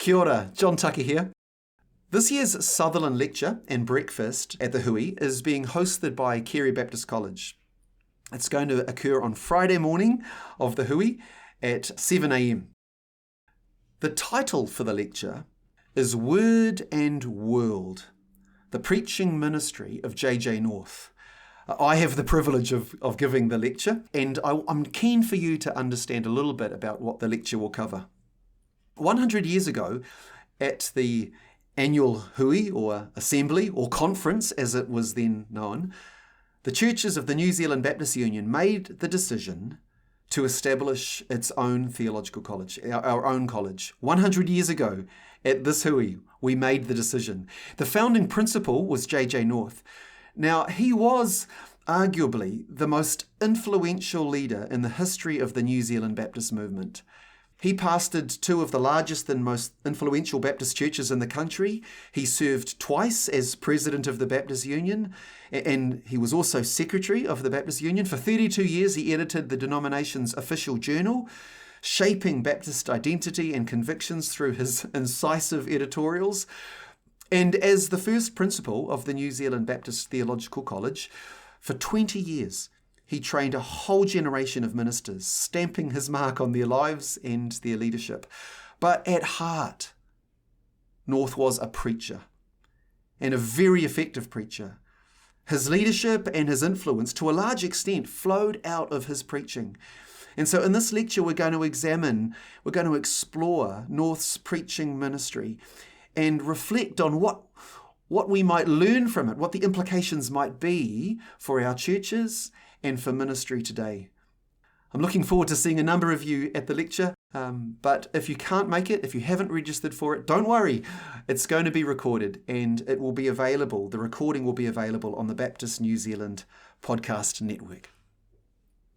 Kia ora, John Tucker here. This year's Sutherland Lecture and breakfast at the Hui is being hosted by Carey Baptist College. It's going to occur on Friday morning of the Hui at 7 a.m. The title for the lecture is Word and World, the Preaching Ministry of J.J. North. I have the privilege of giving the lecture, and I'm keen for you to understand a little bit about what the lecture will cover. 100 years ago, at the annual Hui, or assembly, or conference as it was then known, the churches of the New Zealand Baptist Union made the decision to establish its own theological college, our own college. 100 years ago, at this Hui, we made the decision. The founding principal was J.J. North. Now, he was arguably the most influential leader in the history of the New Zealand Baptist movement. He pastored two of the largest and most influential Baptist churches in the country. He served twice as president of the Baptist Union, and he was also secretary of the Baptist Union. For 32 years, he edited the denomination's official journal, shaping Baptist identity and convictions through his incisive editorials. And as the first principal of the New Zealand Baptist Theological College, for 20 years, he trained a whole generation of ministers, stamping his mark on their lives and their leadership. But at heart, North was a preacher, and a very effective preacher. His leadership and his influence, to a large extent, flowed out of his preaching. And so in this lecture, we're going to explore North's preaching ministry and reflect on what we might learn from it, what the implications might be for our churches and for ministry today. I'm looking forward to seeing a number of you at the lecture, but if you can't make it, if you haven't registered for it, don't worry. It's going to be recorded and it will be available. The recording will be available on the Baptist New Zealand podcast network.